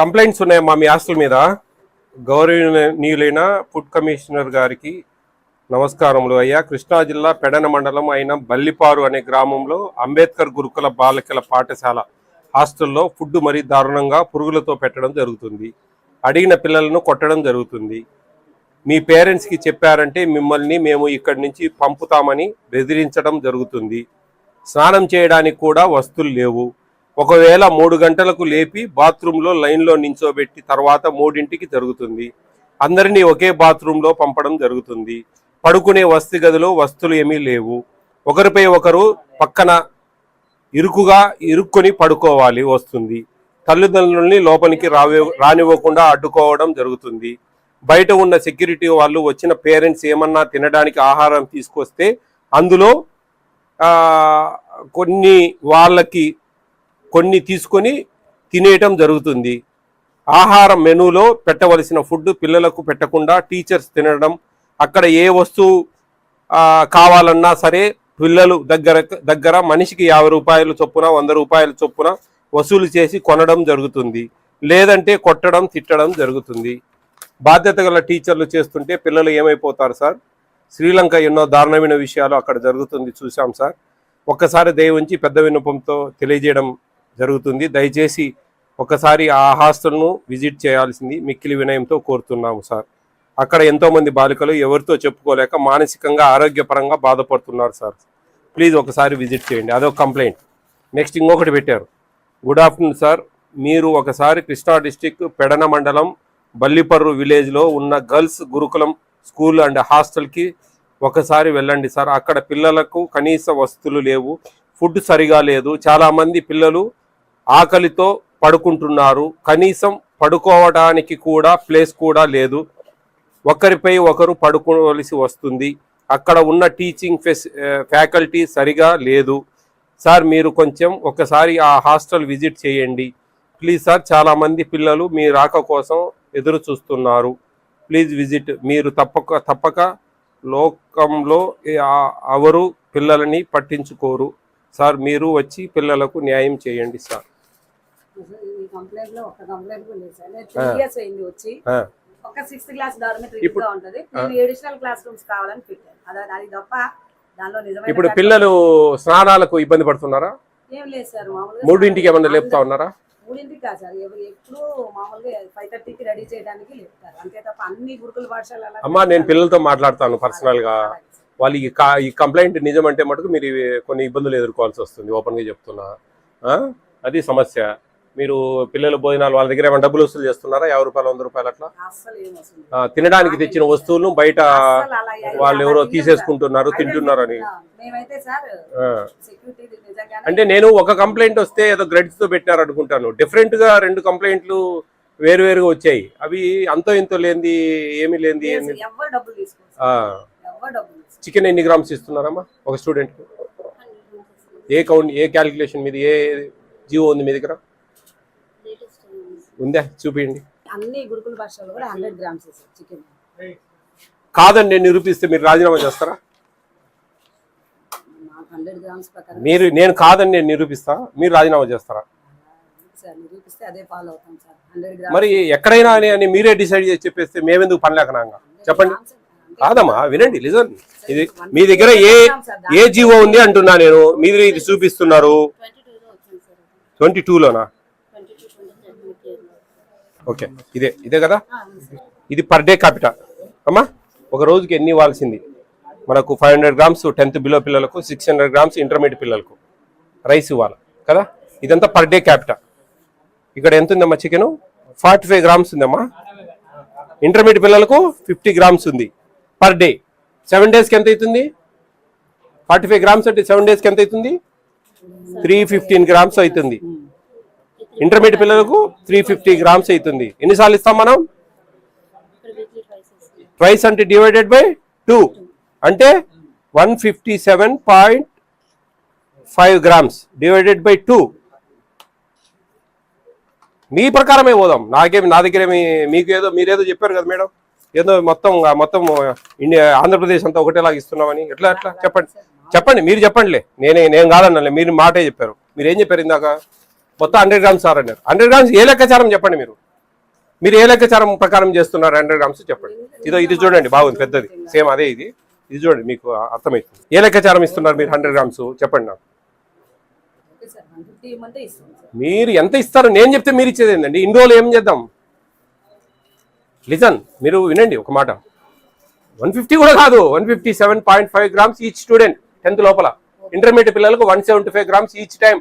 Complaints ఉన్నాయమ్మా మీ hostel మీద. గౌరవనీయులైన ఫుడ్ కమిషనర్ గారికి నమస్కారములు. అయ్యా, కృష్ణా జిల్లా పెడన మండలం అయిన బల్లిపారు అనే గ్రామంలో అంబేద్కర్ గురుకుల బాలికల పాఠశాల హాస్టల్లో ఫుడ్ మరీ దారుణంగా పురుగులతో పెట్టడం జరుగుతుంది. అడిగిన పిల్లలను కొట్టడం జరుగుతుంది. మీ పేరెంట్స్కి చెప్పారంటే మిమ్మల్ని మేము ఇక్కడి నుంచి పంపుతామని బెదిరించడం జరుగుతుంది. స్నానం చేయడానికి కూడా వస్తువులు లేవు. ఒకవేళ 3 గంటలకు లేపి బాత్రూంలో లైన్లో నించోబెట్టి తర్వాత 3ంటికి జరుగుతుంది. అందరినీ ఒకే బాత్రూంలో పంపడం జరుగుతుంది. పడుకునే వసతి గదిలో వస్తువులు ఏమీ లేవు. ఒకరిపై ఒకరు పక్కన ఇరుక్కొని పడుకోవాలి వస్తుంది. తల్లిదండ్రుల్ని లోపలికి రానివ్వకుండా అడ్డుకోవడం జరుగుతుంది. బయట ఉన్న సెక్యూరిటీ వాళ్ళు వచ్చిన పేరెంట్స్ ఏమన్నా తినడానికి ఆహారం తీసుకొస్తే అందులో కొన్ని తీసుకొని తినేయటం జరుగుతుంది. ఆహారం మెనూలో పెట్టవలసిన ఫుడ్ పిల్లలకు పెట్టకుండా టీచర్స్ తినడం, అక్కడ ఏ వస్తువు కావాలన్నా సరే పిల్లలు దగ్గర మనిషికి 50 రూపాయలు చొప్పున 100 రూపాయల చొప్పున వసూలు చేసి కొనడం జరుగుతుంది. లేదంటే కొట్టడం తిట్టడం జరుగుతుంది. బాధ్యత గల టీచర్లు చేస్తుంటే పిల్లలు ఏమైపోతారు సార్? శ్రీలంక ఎన్నో దారుణమైన విషయాలు అక్కడ జరుగుతుంది, చూసాం సార్. ఒక్కసారి దయ ఉంచి పెద్ద విన్నపంతో తెలియజేయడం జరుగుతుంది. దయచేసి ఒకసారి ఆ హాస్టల్ను విజిట్ చేయాల్సింది మిక్కిలి వినయంతో కోరుతున్నాము సార్. అక్కడ ఎంతోమంది బాలికలు ఎవరితో చెప్పుకోలేక మానసికంగా ఆరోగ్యపరంగా బాధపడుతున్నారు సార్. ప్లీజ్ ఒకసారి విజిట్ చేయండి. అదొక కంప్లైంట్. నెక్స్ట్ ఇంకొకటి పెట్టారు. గుడ్ ఆఫ్టర్నూన్ సార్, మీరు ఒకసారి కృష్ణా డిస్టిక్ పెడన మండలం బల్లిపర్రు విలేజ్లో ఉన్న గర్ల్స్ గురుకులం స్కూల్ అండ్ హాస్టల్కి ఒకసారి వెళ్ళండి సార్. అక్కడ పిల్లలకు కనీస వసతులు లేవు, ఫుడ్ సరిగా లేదు. చాలామంది పిల్లలు ఆకలితో పడుకుంటున్నారు. కనీసం పడుకోవడానికి కూడా ప్లేస్ కూడా లేదు. ఒకరిపై ఒకరు పడుకోవలసి వస్తుంది. అక్కడ ఉన్న టీచింగ్ ఫ్యాకల్టీ సరిగా లేదు సార్. మీరు కొంచెం ఒకసారి ఆ హాస్టల్ విజిట్ చేయండి ప్లీజ్ సార్. చాలామంది పిల్లలు మీ రాక కోసం ఎదురు చూస్తున్నారు. Please visit. మీరు తప్పక లోకంలో ఎవరు పిల్లలని పట్టించుకోరు సార్. మీరు వచ్చి పిల్లలకు న్యాయం చేయండి సార్. ఇప్పుడు పిల్లలు స్నానాలకు ఇబ్బంది పడుతున్నారా? 3ంటికి ఏమన్నా లేపుతా ఉన్నారా? 3ంటికి కాదు సార్, ఎప్పుడు మామూలుగా 5:30కి రెడీ చేయడానికి లేపుతారు అంతే తప్ప అన్ని గురుకుల పాఠశాలలు. అమ్మా, నేను పిల్లలతో మాట్లాడతాను పర్సనల్ గా. వాళ్ళు ఈ కంప్లైంట్ నిజమంటే మటుకు మీరు కొన్ని ఇబ్బందులు ఎదుర్కోవాల్సి వస్తుంది. ఓపెన్ గా చెప్తున్నా, అది సమస్య. మీరు పిల్లల భోజనాలు వాళ్ళ దగ్గర ఏమైనా డబ్బులు వసూలు చేస్తున్నారా? 50 రూపాయలు 100 రూపాయలు అట్లా? తినడానికి తెచ్చిన వస్తువులను బయట వాళ్ళు ఎవరో తీసేసుకుంటున్నారు, తింటున్నారు అని. అంటే నేను ఒక కంప్లైంట్ వస్తే ఏదో గ్రెడ్స్ తో పెట్టారు అనుకుంటాను. డిఫరెంట్ గా 2 కంప్లైంట్లు వేరువేరుగా వచ్చాయి. అవి అంతో ఇంతో లేనిది ఏమీ లేనిది. చికెన్ ఎన్ని గ్రామ్స్ ఇస్తున్నారమ్మా ఒక స్టూడెంట్? ఏ క్యాలిక్యులేషన్ మీద, ఏ జీవో ఉంది మీ దగ్గర? ఉందా? చూపించండి. అన్ని గురుకుల భాషల్లో కూడా 100 గ్రామ్స్ చికెన్. కాదండి నేను నిరూపిస్తే మీరు రాజీనామా చేస్తారా? 100 గ్రామ్స్ ప్రకారం నేను కాదని నేను నిరూపిస్తా, మీరు రాజీనామా చేస్తారా? నిరూపిస్తే అదే ఫాలో అవుతాం సార్. 100 గ్రామ్స్ మరి ఎక్కడైనా అని మీరే డిసైడ్ చేసి చెప్పేస్తే మేమెందుకు పనిలేకనాగా? చెప్పండి. కాదమ్మా, వినండి, లిజన్. ఇది మీ దగ్గర ఏ జీవో ఉంది అంటున్నా నేను. మీరు ఇది చూపిస్తున్నారు 22లోనా? ఓకే, ఇదే కదా. ఇది పర్ డే క్యాపిటల్ అమ్మా. ఒక రోజుకి ఎన్ని ఇవ్వాల్సింది మనకు? 500 గ్రామ్స్ 10th బిలో పిల్లలకు, 600 గ్రామ్స్ ఇంటర్మీడియట్ పిల్లలకు రైస్ ఇవ్వాలి కదా. ఇదంతా పర్ డే క్యాపిటల్. ఇక్కడ ఎంత ఉందమ్మా? చికెన్ 45 గ్రామ్స్ ఉందమ్మా. ఇంటర్మీడియట్ పిల్లలకు 50 గ్రామ్స్ ఉంది పర్ డే. 7 డేస్కి ఎంత అవుతుంది? 45 గ్రామ్స్ అంటే 7 డేస్కి ఎంత అవుతుంది? 315 గ్రామ్స్ అవుతుంది. ఇంటర్మీడియట్ పిల్లలకు 350 గ్రామ్స్ అవుతుంది. ఎన్నిసార్లు ఇస్తాం మనం? ట్వైస్ అంటే డివైడెడ్ బై 2 అంటే 157.5 గ్రామ్స్ డివైడెడ్ బై 2. మీ ప్రకారమే పోదాం. నా దగ్గర మీకు ఏదో మీరేదో చెప్పారు కదా మేడం, ఏదో మొత్తం ఇండియా ఆంధ్రప్రదేశ్ అంతా ఒకటేలాగా ఇస్తున్నామని. ఎట్లా చెప్పండి. మీరు చెప్పండిలే. నేను కాదన్నా, మీరు మాటే చెప్పారు. మీరు ఏం చెప్పారు ఇందాక? మొత్తం 100 గ్రామ్స్ సార్ అన్నారు. 100 గ్రామ్స్ ఏ లెక్కాచారం చెప్పండి మీరు ఏ లెక్కాచారం ప్రకారం చేస్తున్నారు 100 గ్రామ్స్ చెప్పండి. ఇది చూడండి బాగుంది, పెద్దది సేమ్ అదే ఇది చూడండి, మీకు అర్థమవుతుంది. ఏ లెక్కాచారం ఇస్తున్నారు మీరు 100 గ్రామ్స్ చెప్పండి నాకు. మీరు ఎంత ఇస్తారో నేను చెప్తే మీరు ఇచ్చేది ఏంటండి? ఇన్ని రోజులు ఏం చేద్దాం? లిజన్, మీరు వినండి ఒక మాట. 150 కూడా కాదు, 157.5 గ్రామ్స్ ఈచ్ స్టూడెంట్ 10th లోపల. ఇంటర్మీడియట్ పిల్లలకు 175 గ్రామ్స్ ఈచ్ టైం.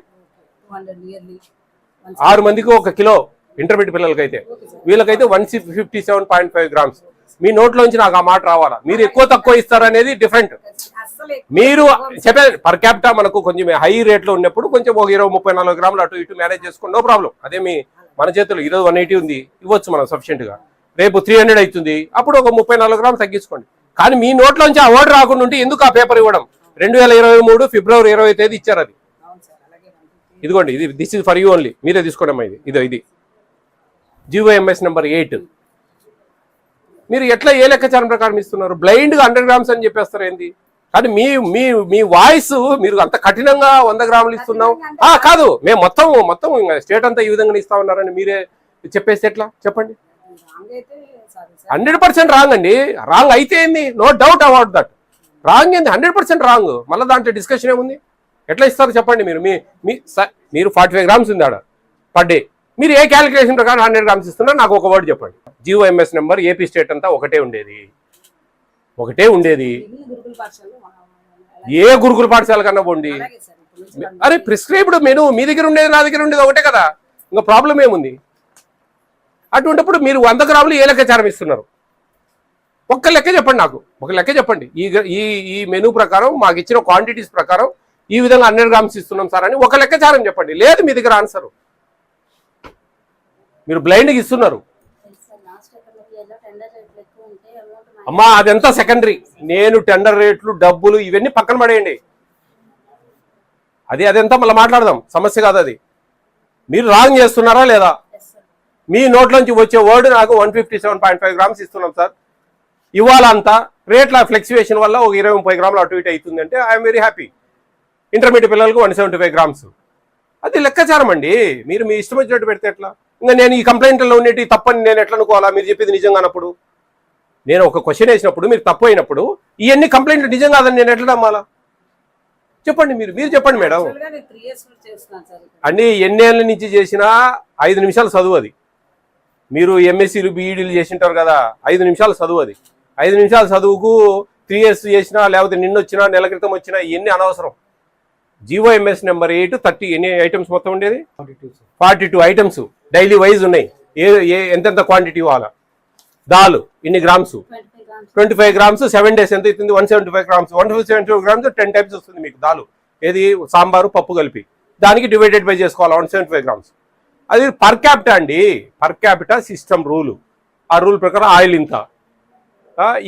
6 మందికి 1 కిలో ఇంటర్మీడియట్ పిల్లలకి అయితే, వీళ్ళకైతే 157.5 గ్రామ్స్. మీ నోట్లోంచి నాకు ఆ మాట రావాలా? మీరు ఎక్కువ తక్కువ ఇస్తారనేది డిఫరెంట్. మీరు చెప్పేది పర్ క్యాపిటా మనకు కొంచెం హై రేట్లో ఉన్నప్పుడు కొంచెం ఒక 20-34 గ్రాములు అటు ఇటు మేనేజ్ చేసుకోండి, నో ప్రాబ్లం. అదే మన చేతులు ఈరోజు 180 ఉంది, ఇవ్వచ్చు మనం సఫిషియెంట్ గా. రేపు 300 అవుతుంది, అప్పుడు ఒక 34 గ్రాములు తగ్గించుకోండి. కానీ మీ నోట్లోంచి ఆ వర్డ్ రాకుండా ఉంటే ఎందుకు ఆ పేపర్ ఇవ్వడం? 2023 ఫిబ్రవరి 20వ తేదీ ఇచ్చారు అది. ఇదిగోండి, ఇది this is for you only, మీరే తీసుకోండి అమ్మా. ఇది GOMS నెంబర్ 8. మీరు ఎట్లా ఏ లెక్కాచారం ప్రకారం ఇస్తున్నారు? బ్లైండ్ గా 100 గ్రామ్స్ అని చెప్పేస్తారు ఏంది? కానీ మీ వాయిస్ మీరు అంత కఠినంగా 100 గ్రాములు ఇస్తున్నాం కాదు, మేము మొత్తం స్టేట్ అంతా ఈ విధంగా ఇస్తా ఉన్నారని మీరే చెప్పేస్తే ఎట్లా చెప్పండి? 100% రాంగ్ అండి. రాంగ్ అయితే ఏంది? No doubt about that. Wrong ఏంది? 100% రాంగ్. మళ్ళీ దాంట్లో డిస్కషన్ ఏముంది? ఎట్లా ఇస్తారు చెప్పండి? మీరు 45 గ్రామ్స్ ఉంది ఆడ పర్ డే. మీరు ఏ క్యాలిక్యులేషన్ ప్రకారం 100 గ్రామ్స్ ఇస్తున్నారు నాకు ఒక వర్డ్ చెప్పండి. GOMS నెంబర్ ఏపీ స్టేట్ అంతా ఒకటే ఉండేది. ఏ గురుకుల పాఠశాల కన్నా పోండి. అరే ప్రిస్క్రైబ్డ్ మెనూ మీ దగ్గర ఉండేది, నా దగ్గర ఉండేది ఒకటే కదా, ఇంకా ప్రాబ్లం ఏముంది? అటువంటిప్పుడు మీరు 100 గ్రాములు ఏ లెక్కాచారం ఇస్తున్నారు? ఒక్క లెక్క చెప్పండి నాకు, ఒక లెక్క చెప్పండి. ఈ మెనూ ప్రకారం మాకు ఇచ్చిన క్వాంటిటీస్ ప్రకారం ఈ విధంగా 100 గ్రామ్స్ ఇస్తున్నాం సార్ అని ఒక లెక్కాచారం చెప్పండి. లేదు మీ దగ్గర ఆన్సర్, మీరు బ్లైండ్గా ఇస్తున్నారు. అమ్మా అదంతా సెకండరీ. నేను టెండర్ రేట్లు, డబ్బులు ఇవన్నీ పక్కన పడేయండి. అదంతా మళ్ళీ మాట్లాడదాం, సమస్య కాదు అది. మీరు రాంగ్ చేస్తున్నారా లేదా? మీ నోట్లోంచి వచ్చే వర్డ్ నాకు 157.5 గ్రామ్స్ ఇస్తున్నాం సార్, ఇవాళంతా రేట్ల ఫ్లెక్చువేషన్ వల్ల ఒక 20-30 గ్రాములు అటు ఇటు అవుతుంది అంటే ఐఎమ్ వెరీ హ్యాపీ. ఇంటర్మీడియట్ పిల్లలకు 175 గ్రామ్స్, అది లెక్కాచారం అండి. మీరు మీ ఇష్టం వచ్చినట్టు పెడితే ఎట్లా? ఇంకా నేను ఈ కంప్లైంట్లో ఉండేటి తప్పని నేను ఎట్లా అనుకోవాలా? మీరు చెప్పేది నిజంగా అన్నప్పుడు, నేను ఒక క్వశ్చన్ వేసినప్పుడు మీరు తప్పు అయినప్పుడు ఇవన్నీ కంప్లైంట్లు నిజం కాదని నేను ఎట్లా నమ్మాలా? చెప్పండి, మీరు చెప్పండి మేడం. అన్ని ఎన్నేళ్ళ నుంచి చేసినా 5 నిమిషాలు చదువు అది. మీరు MScలు BEdలు చేసింటారు కదా, 5 నిమిషాలు చదువు అది. 5 నిమిషాల చదువుకు 3 years చేసినా లేకపోతే నిన్నొచ్చినా నెల క్రితం వచ్చినా ఇవన్నీ అనవసరం. GOMS నెంబర్ 8 30 ఎన్ని ఐటమ్స్ మొత్తం ఉండేది? 42 ఐటమ్స్ డైలీ వైజ్ ఉన్నాయి. ఎంతెంత క్వాంటిటీ ఇవ్వాలా? దాల్ ఇన్ని గ్రామ్స్, 25 గ్రామ్స్ 7 days ఎంత అవుతుంది? 175 గ్రామ్స్. 175 గ్రామ్స్ 10 టైమ్స్ వస్తుంది మీకు దాలు. ఏది? సాంబారు పప్పు కలిపి. దానికి డివైడెడ్ బై చేసుకోవాలి 175 గ్రామ్స్. అది పర్ క్యాపిటా అండి, పర్ క్యాపిటా సిస్టమ్ రూలు. ఆ రూల్ ప్రకారం ఆయిల్ ఇంత,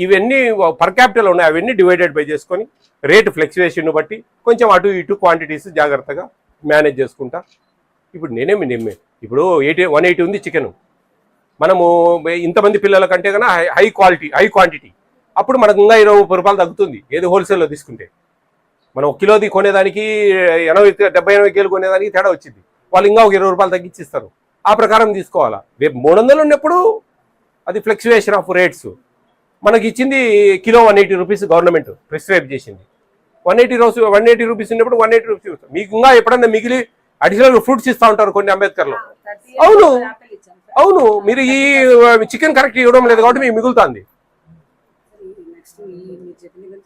ఇవన్నీ పర్ క్యాపిటల్ ఉన్నాయి. అవన్నీ డివైడెడ్ బై చేసుకొని రేటు ఫ్లెక్చువేషన్ బట్టి కొంచెం అటు ఇటు క్వాంటిటీస్ జాగ్రత్తగా మేనేజ్ చేసుకుంటా. ఇప్పుడు ఇప్పుడు 180 ఉంది చికెన్, మనము ఇంతమంది పిల్లల కంటే కన్నా హై క్వాంటిటీ, అప్పుడు మనకు ఇంకా 20-30 రూపాయలు తగ్గుతుంది. ఏది? హోల్సేల్లో తీసుకుంటే మనం 1 కిలోది కొనేదానికి 70-80 కేలు కొనేదానికి తేడా వచ్చింది. వాళ్ళు ఇంకా ఒక 20 రూపాయలు తగ్గించిస్తారు. ఆ ప్రకారం తీసుకోవాలా? రేపు 300 ఉన్నప్పుడు అది ఫ్లెక్చువేషన్ ఆఫ్ రేట్స్. మనకి ఇచ్చింది కిలో 180 రూపీస్ గవర్నమెంట్ ప్రిస్క్రైబ్ చేసింది. 180 రూపీస్ ఉన్నప్పుడు 180 రూపీస్. మీకు ఇంకా ఎప్పుడన్నా మిగిలి అడిషనల్ ఫ్రూట్స్ ఇస్తూ ఉంటారు కొన్ని అంబేద్కర్లో. అవును మీరు ఈ చికెన్ కరెక్ట్ ఇవ్వడం లేదు కాబట్టి మీకు మిగులుతుంది.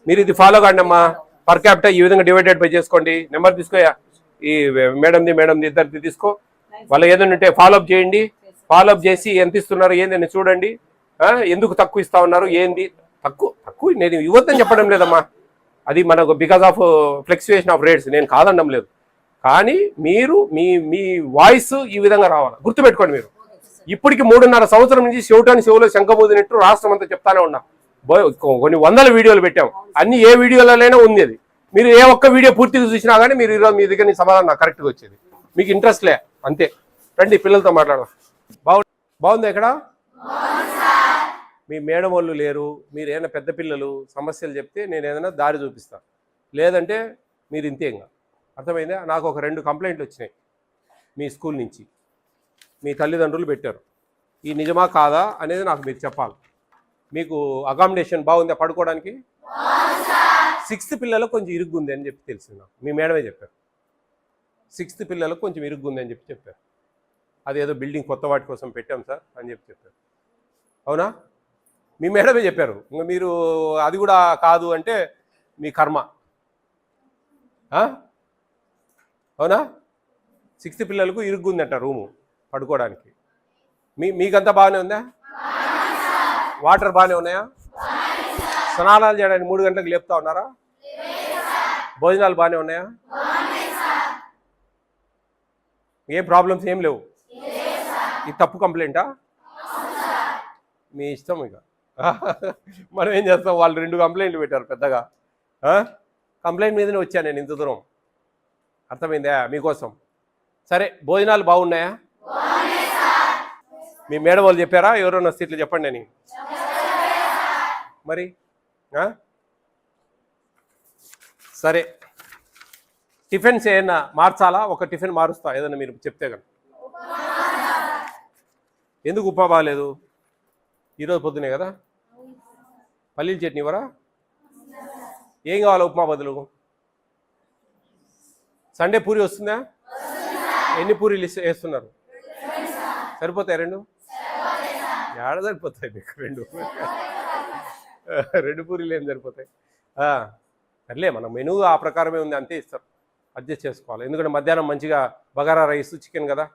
మీరు ఇది ఫాలో కాండి అమ్మా. పర్ క్యాపిటా ఈ విధంగా డివైడెడ్ బై చేసుకోండి. నెంబర్ తీసుకోయా, ఈ మేడంది ఇద్దరిది తీసుకో. వాళ్ళు ఏదైనా ఉంటే ఫాలోఅప్ చేయండి. ఫాలోఅప్ చేసి ఎంత ఇస్తున్నారు ఏందని చూడండి. ఎందుకు తక్కువ ఇస్తా ఉన్నారు ఏంది? తక్కువ నేను ఇవ్వద్దని చెప్పడం లేదమ్మా, అది మనకు బికాస్ ఆఫ్ ఫ్లెక్చువేషన్ ఆఫ్ రేట్స్, నేను కాదనడం లేదు. కానీ మీరు మీ వాయిస్ ఈ విధంగా రావాలి, గుర్తుపెట్టుకోండి. మీరు ఇప్పటికి 3.5 సంవత్సరం నుంచి చెవులో శంఖమూదినట్టు రాష్ట్రం అంతా చెప్తానే ఉన్నా. కొన్ని 100 వీడియోలు పెట్టాం, అన్ని ఏ వీడియోలైనా ఉంది. అది మీరు ఏ ఒక్క వీడియో పూర్తిగా చూసినా కానీ మీరు ఈరోజు మీ దగ్గర సమాధానం నాకు కరెక్ట్గా వచ్చేది. మీకు ఇంట్రెస్ట్ లే అంతే. రండి పిల్లలతో మాట్లాడదాం. బాగుంది ఇక్కడ? మీ మేడం వాళ్ళు లేరు, మీరు ఏదైనా పెద్ద పిల్లలు సమస్యలు చెప్తే నేను ఏదైనా దారి చూపిస్తాను, లేదంటే మీరు ఇంతే. ఇంకా అర్థమైందా? నాకు ఒక 2 కంప్లైంట్లు వచ్చినాయి. మీ స్కూల్ నుంచి మీ తల్లిదండ్రులు పెట్టారు. ఈ నిజమా కాదా అనేది నాకు మీరు చెప్పాలి. మీకు అకామిడేషన్ బాగుందా పడుకోవడానికి? 6th పిల్లలకు కొంచెం ఇరుగ్గుంది అని చెప్పి తెలిసింది నాకు. మీ మేడమే చెప్పారు 6th పిల్లలకు కొంచెం ఇరుగ్గుంది అని చెప్పారు. అదేదో బిల్డింగ్ కొత్త వాటి కోసం పెట్టాం సార్ అని చెప్పారు. అవునా? మీ మేడమే చెప్పారు. ఇంకా మీరు అది కూడా కాదు అంటే మీ కర్మ. అవునా? 6th పిల్లలకు ఇరుగ్గుందంట రూము పడుకోవడానికి. మీకంతా బాగానే ఉందా? వాటర్ బాగానే ఉన్నాయా? స్నానాలు చేయడానికి 3 గంటలకు లేపుతా ఉన్నారా? భోజనాలు బాగానే ఉన్నాయా? ఏం ప్రాబ్లమ్స్ ఏం లేవు? ఇది తప్పు కంప్లైంటా? మీ ఇష్టం. ఇక మనం ఏం చేస్తాం? వాళ్ళు 2 కంప్లైంట్లు పెట్టారు పెద్దగా. కంప్లైంట్ మీదనే వచ్చాను నేను ఇంత దూరం. అర్థమైందా మీకోసం? సరే, భోజనాలు బాగున్నాయా? మీ మేడం వాళ్ళు చెప్పారా? ఎవరైనా వస్తే ఇట్లా చెప్పండి అని. మరి సరే, టిఫిన్స్ ఏమన్నా మార్చాలా? ఒక టిఫిన్ మారుస్తా ఏదన్నా మీరు చెప్తే కనుక. ఎందుకు ఉప్మా బాగాలేదు? ఈరోజు పొద్దునే కదా. పల్లీల చట్నీ ఇవ్వరా? ఏం కావాలా ఉప్మా బదులు? సండే పూరి వస్తుందా? ఎన్ని పూరీలు వేస్తున్నారు? సరిపోతాయి 2? ఏడ సరిపోతాయి మీకు 2 పూరీలు ఏం సరిపోతాయి? సర్లే, మన మెనూ ఆ ప్రకారమే ఉంది, అంతే ఇస్తారు. అడ్జస్ట్ చేసుకోవాలి. ఎందుకంటే మధ్యాహ్నం మంచిగా బగారా రైస్ చికెన్ కదా,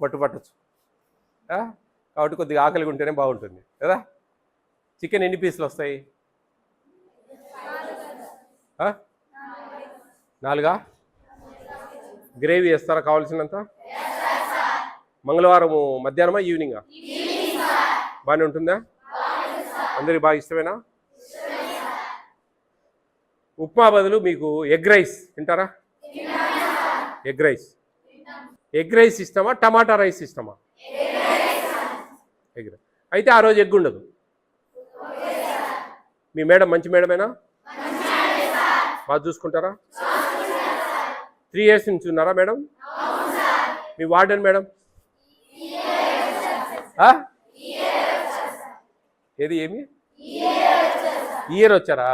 పట్టొచ్చు. కాబట్టి కొద్దిగా ఆకలిగా ఉంటేనే బాగుంటుంది కదా. చికెన్ ఎన్ని పీసులు వస్తాయి? 4? గ్రేవీ వేస్తారా కావాల్సినంత? మంగళవారం మధ్యాహ్నమా ఈవినింగా? బాగానే ఉంటుందా? అందరికి బాగా ఇష్టమేనా? ఉప్మా బదులు మీకు ఎగ్ రైస్ తింటారా? ఎగ్ రైస్ ఇష్టమా? టమాటా రైస్ ఇష్టమా? ఎగ్ రైస్ అయితే ఆ రోజు ఎగ్ ఉండదు. మీ మేడం మంచి మేడమేనా? బాగా చూసుకుంటారా? 3 years నుంచి ఉన్నారా మేడం? మీ వార్డెన్ మేడం ఏది ఏమి ఇయర్ వచ్చారా?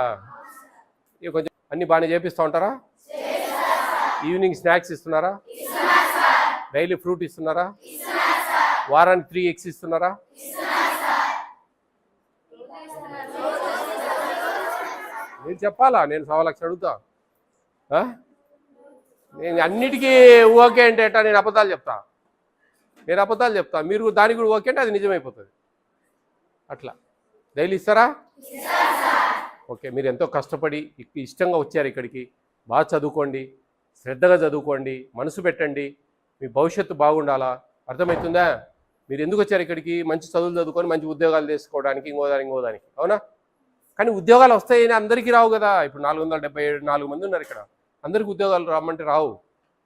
ఇక కొంచెం అన్ని బాగానే చేపిస్తూ ఉంటారా? ఈవినింగ్ స్నాక్స్ ఇస్తున్నారా? డైలీ ఫ్రూట్ ఇస్తున్నారా? వారానికి 3 eggs ఇస్తున్నారా? నేను చెప్పాలా? నేను 1.25 లక్షలు అడుగుతా. నేను అన్నిటికీ ఓకే అంటే నేను అబద్ధాలు చెప్తా. మీరు దానికి కూడా ఓకే అంటే అది నిజమైపోతుంది. అట్లా డైలీ ఇస్తారా? ఓకే, మీరు ఎంతో కష్టపడి ఇష్టంగా వచ్చారు ఇక్కడికి. బాగా చదువుకోండి, శ్రద్ధగా చదువుకోండి, మనసు పెట్టండి. మీ భవిష్యత్తు బాగుండాలా. అర్థమవుతుందా? మీరు ఎందుకు వచ్చారు ఇక్కడికి? మంచి చదువులు చదువుకొని మంచి ఉద్యోగాలు చేసుకోవడానికి, ఇంకోదానికి. అవునా? కానీ ఉద్యోగాలు వస్తాయని అందరికీ రావు కదా. ఇప్పుడు 474 మంది ఉన్నారు ఇక్కడ. అందరికీ ఉద్యోగాలు రమ్మంటే రావు.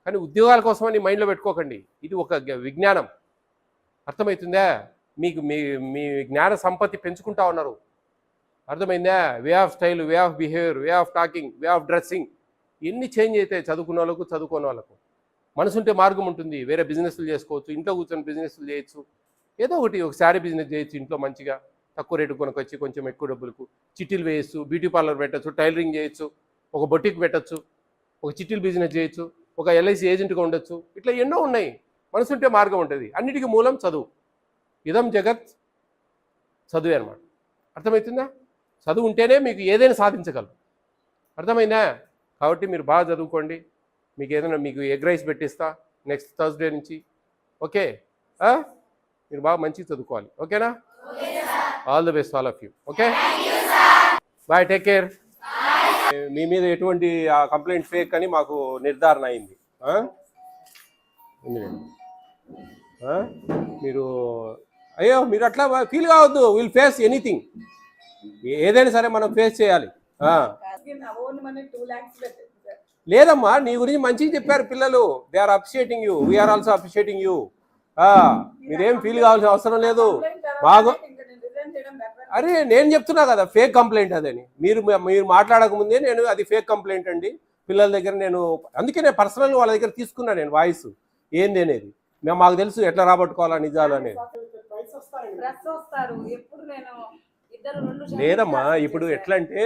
కానీ ఉద్యోగాల కోసమని మైండ్లో పెట్టుకోకండి. ఇది ఒక విజ్ఞానం. అర్థమవుతుందా? మీకు మీ జ్ఞాన సంపత్తి పెంచుకుంటా ఉన్నారు. అర్థమైందా? Way of style, way of behaviour, way of talking, way of dressing ఎన్ని చేంజ్ అవుతాయి చదువుకున్న వాళ్ళకు, చదువుకోని వాళ్ళకు. మనసుంటే మార్గం ఉంటుంది. వేరే బిజినెస్లు చేసుకోవచ్చు, ఇంట్లో కూర్చొని బిజినెస్లు చేయొచ్చు. ఏదో ఒకటి, ఒక శారీ బిజినెస్ చేయొచ్చు ఇంట్లో మంచిగా, తక్కువ రేటు కొనుక్కొచ్చి కొంచెం ఎక్కువ డబ్బులకు. చిట్టీలు వేయచ్చు, బ్యూటీ పార్లర్ పెట్టచ్చు, టైలరింగ్ చేయొచ్చు, ఒక బొటిక్ పెట్టచ్చు, ఒక చిట్టీలు బిజినెస్ చేయొచ్చు, ఒక LIC ఏజెంట్గా ఉండొచ్చు. ఇట్లా ఎన్నో ఉన్నాయి. మనసుంటే మార్గం ఉంటుంది. అన్నిటికీ మూలం చదువు. ఇదం జగత్ చదువే అనమాట. అర్థమవుతుందా? చదువు ఉంటేనే మీకు ఏదైనా సాధించగలరు. అర్థమైందా? కాబట్టి మీరు బాగా చదువుకోండి. మీకు ఎగ్ రైస్ పెట్టిస్తా నెక్స్ట్ థర్స్డే నుంచి. ఓకే? మీరు బాగా మంచిగా చదువుకోవాలి. ఓకేనా? All the best all of you. Okay, bye, take care. మీ మీద ఎటువంటి కంప్లైంట్ ఫేక్ అని మాకు నిర్ధారణ అయింది. మీరు మీరు అట్లా ఫీల్ కావద్దు. Will face anything. ఏదైనా సరే మనం ఫేస్ చేయాలి. లేదమ్మా, నీ గురించి మంచిగా చెప్పారు పిల్లలు. They are appreciating you, we are also appreciating you. మీరేం ఫీల్ కావాల్సిన అవసరం లేదు. బాగు అరే, నేను చెప్తున్నా కదా ఫేక్ కంప్లైంట్ అదని. మీరు మాట్లాడక ముందే నేను అది ఫేక్ కంప్లైంట్ అండి పిల్లల దగ్గర. అందుకే నేను పర్సనల్గా వాళ్ళ దగ్గర తీసుకున్నా నేను వాయిస్. ఏంది అనేది మాకు తెలుసు ఎట్లా రాబట్టుకోవాలా నిజాలు అనేది. ప్రెస్ వస్తారు ఎప్పుడు నేను ఇద్దరు రెండు లేదమ్మా, ఇప్పుడు ఎట్లా అంటే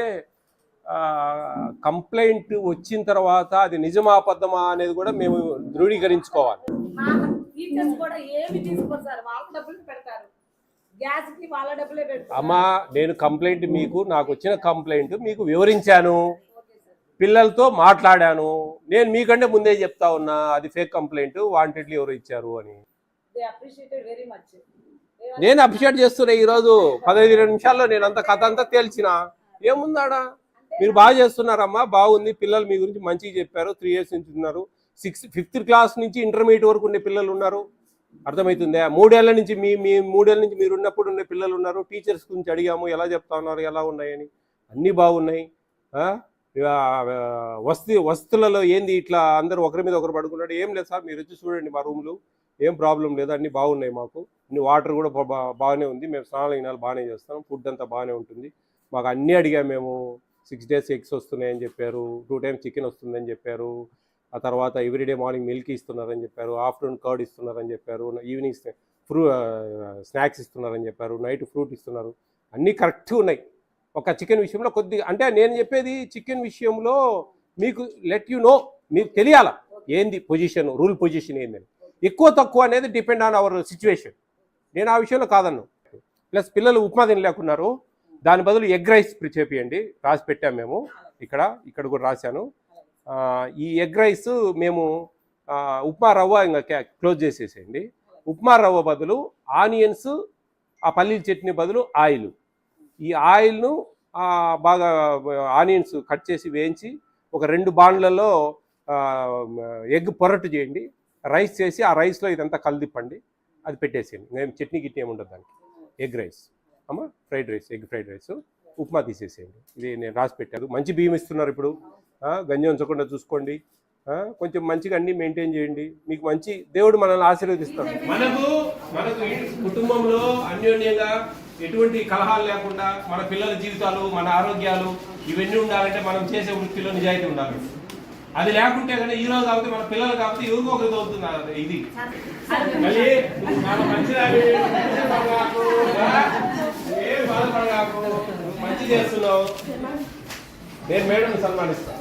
కంప్లైంట్ వచ్చిన తర్వాత అది నిజమా అబద్ధమా అనేది కూడా మేము ధృవీకరించుకోవాలి. టీచర్స్ కూడా ఏమి తీసుకోరు సార్, వాళ్ళ డబ్బులు పెడతారు, గ్యాస్ కి వాళ్ళ డబ్బులే పెడతారు. అమ్మా నేను కంప్లైంట్ నాకు వచ్చిన కంప్లైంట్ మీకు వివరించాను, పిల్లలతో మాట్లాడాను. నేను మీకంటే ముందే చెప్తా ఉన్నా అది ఫేక్ కంప్లైంట్, వాంటెడ్లీ ఎవరు ఇచ్చారు అని. వెరీ మచ్ నేను అప్రిషియేట్ చేస్తున్నా. ఈరోజు 15-20 నిమిషాల్లో నేను అంత కథ అంతా తేల్చిన. ఏముందాడా, మీరు బాగా చేస్తున్నారమ్మా, బాగుంది. పిల్లలు మీ గురించి మంచిగా చెప్పారు. 3 years నుంచి ఉన్నారు. 5th క్లాస్ నుంచి ఇంటర్మీడియట్ వరకు ఉండే పిల్లలు ఉన్నారు. అర్థమవుతుందా? 3 ఏళ్ల నుంచి మీ 3 ఏళ్ల నుంచి మీరు ఉన్నప్పుడు ఉండే పిల్లలు ఉన్నారు. టీచర్స్ గురించి అడిగాము, ఎలా చెప్తా ఉన్నారు, ఎలా ఉన్నాయని. అన్నీ బాగున్నాయి. వస్తువులలో ఏంది ఇట్లా అందరూ ఒకరి మీద ఒకరు పడుకున్నాడు? ఏం లేదు సార్, మీరు వచ్చి చూడండి మా రూమ్లు, ఏం ప్రాబ్లం లేదు, అన్నీ బాగున్నాయి. మాకు అన్ని వాటర్ కూడా బాగానే ఉంది, మేము స్నానాలు గినాలు బాగానే చేస్తాం, ఫుడ్ అంతా బాగానే ఉంటుంది. మాకు అన్నీ అడిగాము మేము. 6 days ఎగ్స్ వస్తున్నాయని చెప్పారు, 2 times చికెన్ వస్తుందని చెప్పారు, ఆ తర్వాత ఎవ్రీడే మార్నింగ్ మిల్క్ ఇస్తున్నారని చెప్పారు, ఆఫ్టర్నూన్ కర్డ్ ఇస్తున్నారని చెప్పారు, ఈవినింగ్ స్నాక్స్ ఇస్తున్నారని చెప్పారు, నైట్ ఫ్రూట్ ఇస్తున్నారు. అన్నీ కరెక్ట్గా ఉన్నాయి. ఒక చికెన్ విషయంలో కొద్దిగా అంటే నేను చెప్పేది చికెన్ విషయంలో మీకు మీకు తెలియాల ఏంది పొజిషన్, రూల్ పొజిషన్ ఏందని. ఎక్కువ తక్కువ అనేది డిపెండ్ ఆన్ అవర్ సిచ్యువేషన్. నేను ఆ విషయంలో కాదన్ను. ప్లస్ పిల్లలు ఉప్మా తినలేకున్నారు, దాని బదులు ఎగ్ రైస్ చేపియండి, రాసి పెట్టాము మేము. ఇక్కడ కూడా రాశాను. ఈ ఎగ్ రైస్ మేము ఉప్మా రవ్వ ఇంకా క్లోజ్ చేసేసేయండి. ఉప్మా రవ్వ బదులు ఆనియన్స్, ఆ పల్లీల చట్నీ బదులు ఆయిల్. ఈ ఆయిల్ను బాగా ఆనియన్స్ కట్ చేసి వేయించి ఒక 2 బాండ్లలో ఎగ్ పొరట్టు చేయండి, రైస్ చేసి ఆ రైస్లో ఇదంతా కలిదిప్పండి, అది పెట్టేసేయండి. మేము చట్నీ గిట్నీ ఏమి ఉండదు దానికి. ఎగ్ రైస్ అమ్మా, fried rice, egg fried rice, upma తీసేసేయండి. ఇది నేను రాసి పెట్టాను. మంచి బియ్యం ఇస్తున్నారు ఇప్పుడు, గంజి ఉంచకుండా చూసుకోండి. కొంచెం మంచిగా అన్ని మెయింటైన్ చేయండి. మీకు మంచి దేవుడు మనల్ని ఆశీర్వదిస్తాడు. మనకు కుటుంబంలో అన్యోన్యంగా ఎటువంటి కలహాలు లేకుండా మన పిల్లల జీవితాలు, మన ఆరోగ్యాలు ఇవన్నీ ఉండాలంటే మనం చేసే వృత్తిలో నిజాయితీ ఉండాలి. అది లేకుంటే కానీ ఈ రోజు కాబట్టి మన పిల్లలు కాబట్టి ఎవరికో ఒకరికి అవుతున్నారు. ఇది మళ్ళీ ఏం బాధపడగాకు, మంచి చేస్తున్నావు. నేను మేడం సన్మానిస్తాను.